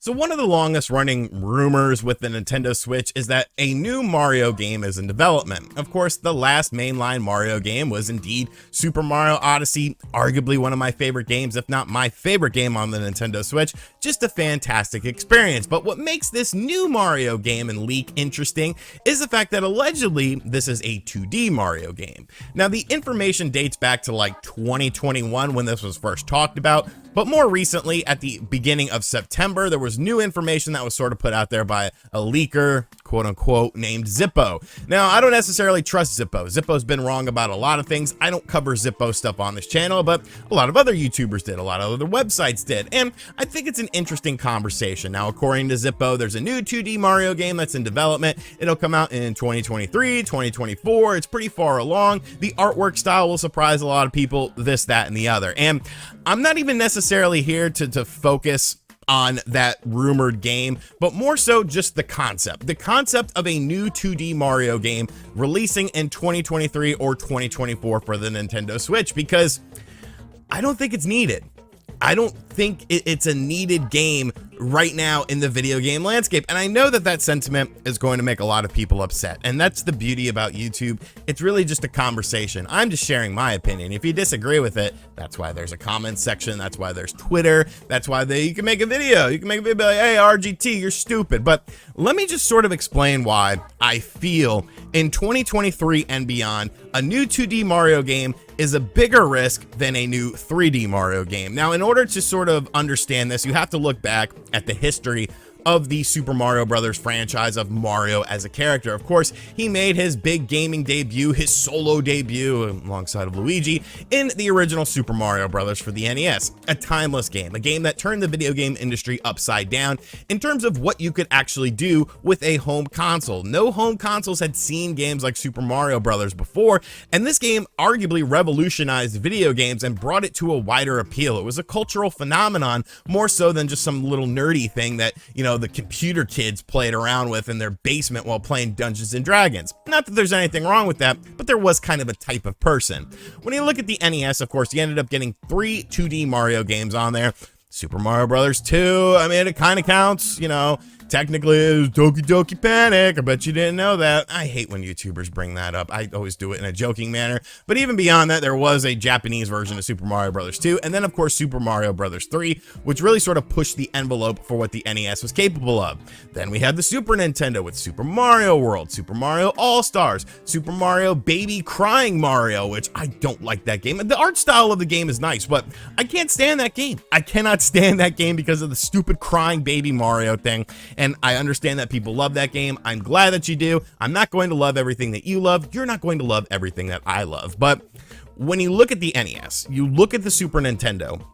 So one of the longest running rumors with the Nintendo Switch is that a new Mario game is in development. Of course, the last mainline Mario game was indeed Super Mario Odyssey, arguably one of my favorite games, if not my favorite game on the Nintendo Switch. Just a fantastic experience. But what makes this new Mario game and leak interesting is the fact that allegedly this is a 2D Mario game. Now, the information dates back to like 2021 when this was first talked about, but more recently, at the beginning of September, there was new information that was sort of put out there by a leaker, quote unquote, named Zippo. Now, I don't necessarily trust Zippo. Zippo's been wrong about a lot of things. I don't cover Zippo stuff on this channel, but a lot of other YouTubers did, a lot of other websites did, and I think it's an interesting conversation. Now, according to Zippo, there's a new 2D Mario game that's in development. It'll come out in 2023, 2024. It's pretty far along. The artwork style will surprise a lot of people, this, that, and the other. And I'm not even necessarily here to focus on that rumored game, but more so just the concept of a new 2D Mario game releasing in 2023 or 2024 for the Nintendo Switch, because I don't think it's needed. I don't think it's a needed game right now in the video game landscape. And I know that that sentiment is going to make a lot of people upset. And that's the beauty about YouTube. It's really just a conversation. I'm just sharing my opinion. If you disagree with it, that's why there's a comment section. That's why there's Twitter. That's why you can make a video. You can make a video like, hey, RGT, you're stupid. But let me just sort of explain why I feel in 2023 and beyond, a new 2D Mario game is a bigger risk than a new 3D Mario game. Now, in order to sort of understand this, you have to look back at the history of the Super Mario Brothers franchise, of Mario as a character. Of course, he made his big gaming debut, his solo debut alongside of Luigi in the original Super Mario Brothers for the NES, a timeless game, a game that turned the video game industry upside down in terms of what you could actually do with a home console. No home consoles had seen games like Super Mario Brothers before, and this game arguably revolutionized video games and brought it to a wider appeal. It was a cultural phenomenon, more so than just some little nerdy thing that, you know, the computer kids played around with in their basement while playing Dungeons and Dragons. Not that there's anything wrong with that, but there was kind of a type of person. When you look at the NES, of course, you ended up getting 3 2D Mario games on there. Super Mario Brothers 2, I mean, it kind of counts, you know. Technically, it was Doki Doki Panic. I bet you didn't know that. I hate when YouTubers bring that up. I always do it in a joking manner. But even beyond that, there was a Japanese version of Super Mario Bros. 2, and then, of course, Super Mario Bros. 3, which really sort of pushed the envelope for what the NES was capable of. Then we had the Super Nintendo with Super Mario World, Super Mario All-Stars, Super Mario Baby Crying Mario, which I don't like that game. The art style of the game is nice, but I can't stand that game. I cannot stand that game because of the stupid crying baby Mario thing. And I understand that people love that game. I'm glad that you do. I'm not going to love everything that you love. You're not going to love everything that I love. But when you look at the NES, you look at the Super Nintendo,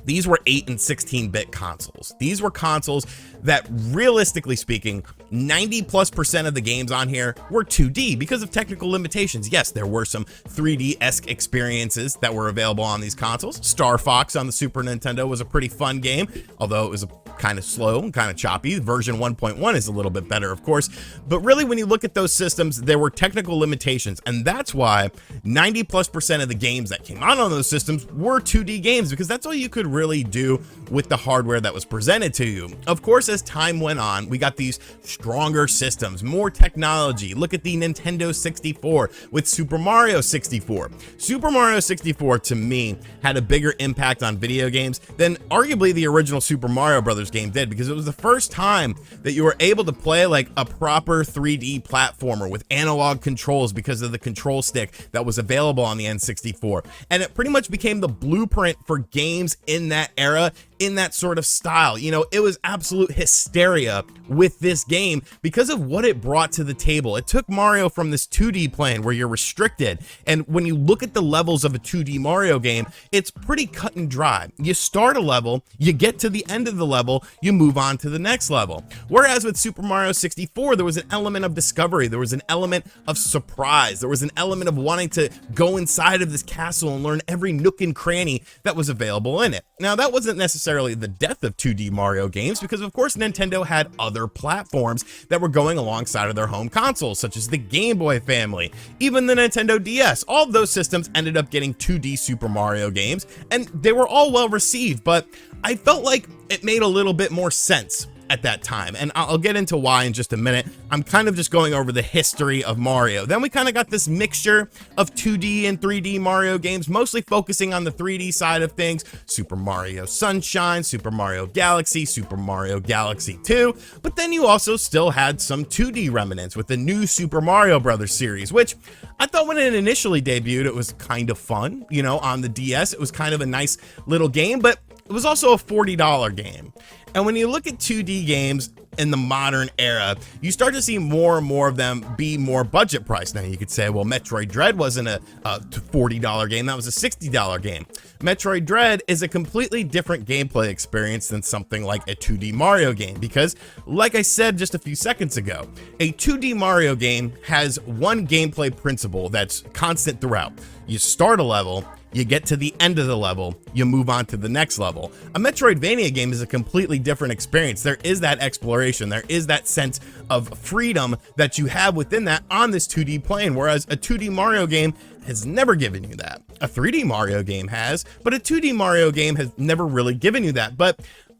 these were 8 and 16-bit consoles. These were consoles that, realistically speaking, 90+% of the games on here were 2D because of technical limitations. Yes, there were some 3D-esque experiences that were available on these consoles. Star Fox on the Super Nintendo was a pretty fun game, although it was kind of slow and kind of choppy. Version 1.1 is a little bit better, of course. But really, when you look at those systems, there were technical limitations, and that's why 90+% of the games that came out on those systems were 2D games, because that's all you could really do with the hardware that was presented to you. Of course, as time went on, we got these stronger systems, more technology. Look at the Nintendo 64 with Super Mario 64. Super Mario 64, to me, had a bigger impact on video games than arguably the original Super Mario Brothers game did, because it was the first time that you were able to play like a proper 3D platformer with analog controls because of the control stick that was available on the N64. And it pretty much became the blueprint for games in that era, in that sort of style. You know, it was absolute hysteria with this game because of what it brought to the table. It took Mario from this 2D plane where you're restricted, and when you look at the levels of a 2D Mario game, it's pretty cut and dry. You start a level, you get to the end of the level, you move on to the next level. Whereas with Super Mario 64, there was an element of discovery, there was an element of surprise, there was an element of wanting to go inside of this castle and learn every nook and cranny that was available in it. Now, that wasn't necessarily the death of 2D Mario games, because of course Nintendo had other platforms that were going alongside of their home consoles, such as the Game Boy family, even the Nintendo DS. All of those systems ended up getting 2D Super Mario games, and they were all well received, but I felt like it made a little bit more sense at that time, and I'll get into why in just a minute. I'm kind of just going over the history of Mario. Then we kind of got this mixture of 2D and 3D Mario games, mostly focusing on the 3D side of things. Super Mario Sunshine, Super Mario Galaxy, Super Mario Galaxy 2, but then you also still had some 2D remnants with the new Super Mario Brothers series, which I thought when it initially debuted, it was kind of fun. You know, on the DS, it was kind of a nice little game, but it was also a $40 game. And when you look at 2D games in the modern era, you start to see more and more of them be more budget priced. Now you could say, well, Metroid Dread wasn't a $40 game, that was a $60 game. Metroid Dread is a completely different gameplay experience than something like a 2D Mario game, because like I said just a few seconds ago, a 2D Mario game has one gameplay principle that's constant throughout. You start a level, you get to the end of the level, you move on to the next level. A Metroidvania game is a completely different experience. There is that exploration, there is that sense of freedom that you have within that on this 2D plane, whereas a 2D Mario game has never given you that. A 3D Mario game has, but a 2D Mario game has never really given you that. But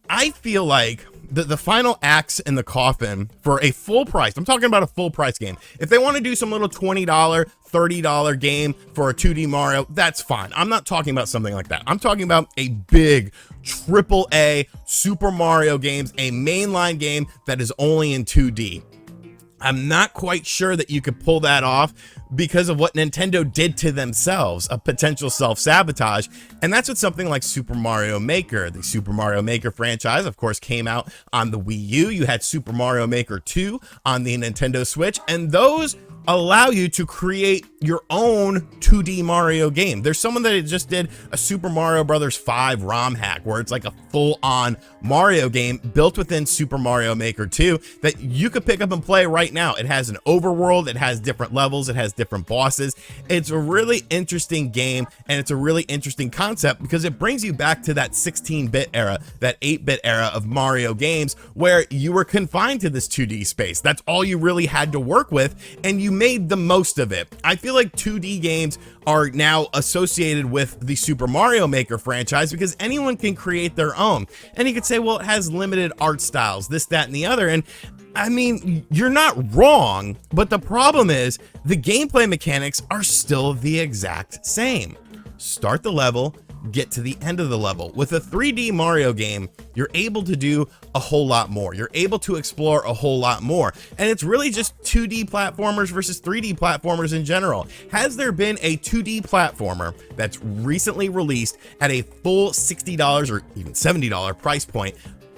I feel like the final acts in the coffin for a full price, I'm talking about a full price game. If they want to do some little $20, $30 game for a 2D Mario, that's fine. I'm not talking about something like that. I'm talking about a big AAA Super Mario games, a mainline game that is only in 2D. I'm not quite sure that you could pull that off because of what Nintendo did to themselves, a potential self-sabotage. And that's what something like Super Mario Maker, the Super Mario Maker franchise, of course, came out on the Wii U. You had Super Mario Maker 2 on the Nintendo Switch, and those allow you to create your own 2D Mario game. There's someone that just did a Super Mario Brothers 5 ROM hack where it's like a full-on Mario game built within Super Mario Maker 2 that you could pick up and play right now. It has an overworld, it has different levels, it has different bosses. It's a really interesting game, and it's a really interesting concept because it brings you back to that 16-bit era, that 8-bit era of Mario games where you were confined to this 2D space. That's all you really had to work with, and you made the most of it. I feel like 2D games are now associated with the Super Mario Maker franchise because anyone can create their own. And you could say, well, it has limited art styles, this, that, and the other. And I mean, you're not wrong, but the problem is the gameplay mechanics are still the exact same. Start the level, get to the end of the level. With a 3D Mario game, you're able to do a whole lot more. You're able to explore a whole lot more. And it's really just 2D platformers versus 3D platformers in general. Has there been a 2D platformer that's recently released at a full $60 or even $70 price point?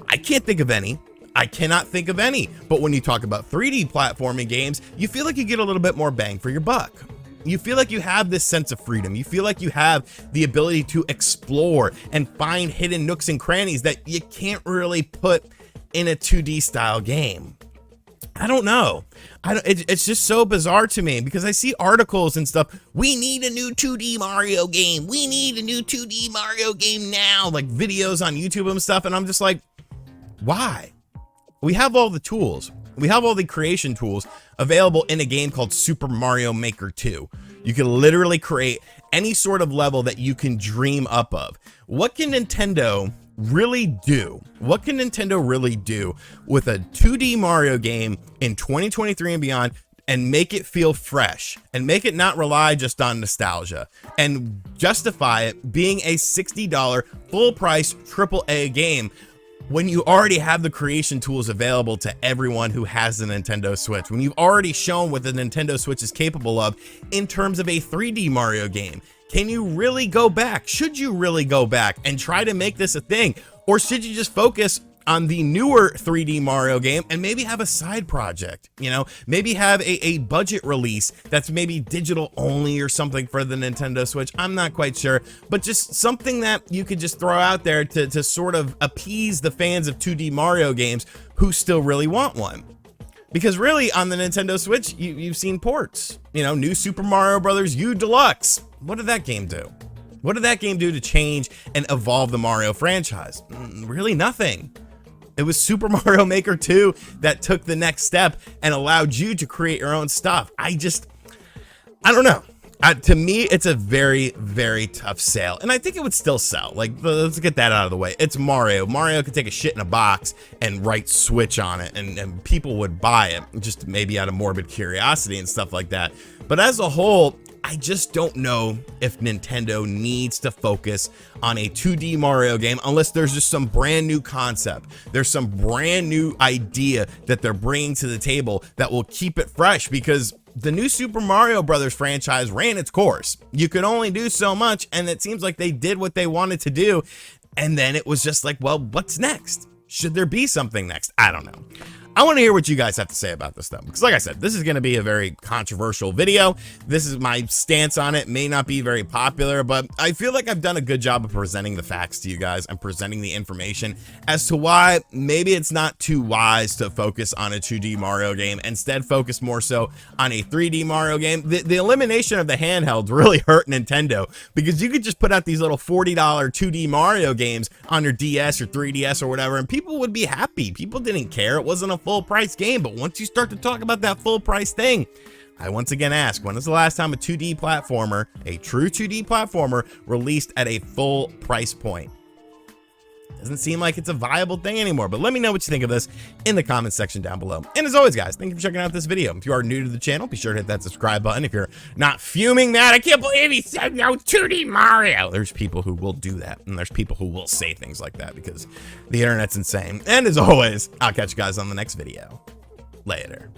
I can't think of any. I cannot think of any. But when you talk about 3D platforming games, you feel like you get a little bit more bang for your buck. You feel like you have this sense of freedom. You feel like you have the ability to explore and find hidden nooks and crannies that you can't really put in a 2D style game. I don't know. It's just so bizarre to me because I see articles and stuff. We need a new 2D Mario game. We need a new 2D Mario game now. Like videos on YouTube and stuff. And I'm just like, why? We have all the tools. We have all the creation tools available in a game called Super Mario Maker 2. You can literally create any sort of level that you can dream up of. What can Nintendo really do? What can Nintendo really do with a 2D Mario game in 2023 and beyond and make it feel fresh and make it not rely just on nostalgia and justify it being a $60 full price AAA game when you already have the creation tools available to everyone who has the Nintendo Switch, when you've already shown what the Nintendo Switch is capable of in terms of a 3D Mario game? Can you really go back? Should you really go back and try to make this a thing? Or should you just focus on the newer 3D Mario game and maybe have a side project, you know, maybe have a budget release that's maybe digital only or something for the Nintendo Switch? I'm not quite sure, but just something that you could just throw out there to sort of appease the fans of 2D Mario games who still really want one. Because really on the Nintendo Switch, you've seen ports, you know, New Super Mario Brothers U Deluxe. What did that game do? What did that game do to change and evolve the Mario franchise? Really nothing. It was Super Mario Maker 2 that took the next step and allowed you to create your own stuff. I don't know. To me, it's a very, very tough sale, and I think it would still sell. Like, let's get that out of the way. It's Mario. Mario could take a shit in a box and write Switch on it, and people would buy it, just maybe out of morbid curiosity and stuff like that. But as a whole, I just don't know if Nintendo needs to focus on a 2D Mario game unless there's just some brand new concept. There's some brand new idea that they're bringing to the table that will keep it fresh, because the new Super Mario Brothers franchise ran its course. You could only do so much, and it seems like they did what they wanted to do, and then it was just like, well, what's next? Should there be something next? I don't know. I want to hear what you guys have to say about this stuff, because like I said, this is going to be a very controversial video. This is my stance on it. May not be very popular, but I feel like I've done a good job of presenting the facts to you guys and presenting the information as to why maybe it's not too wise to focus on a 2D Mario game. Instead, focus more so on a 3D Mario game. The elimination of the handhelds really hurt Nintendo, because you could just put out these little $40 2D Mario games on your DS or 3DS or whatever, and people would be happy. People didn't care. It wasn't a full price game. But once you start to talk about that full price thing, I once again ask, when was the last time a 2D platformer, a true 2D platformer, released at a full price point? Doesn't seem like it's a viable thing anymore. But let me know what you think of this in the comments section down below. And as always, guys, thank you for checking out this video. If you are new to the channel, be sure to hit that subscribe button. If you're not fuming that, I can't believe he said no 2D Mario. There's people who will do that, and there's people who will say things like that because the internet's insane. And as always, I'll catch you guys on the next video. Later.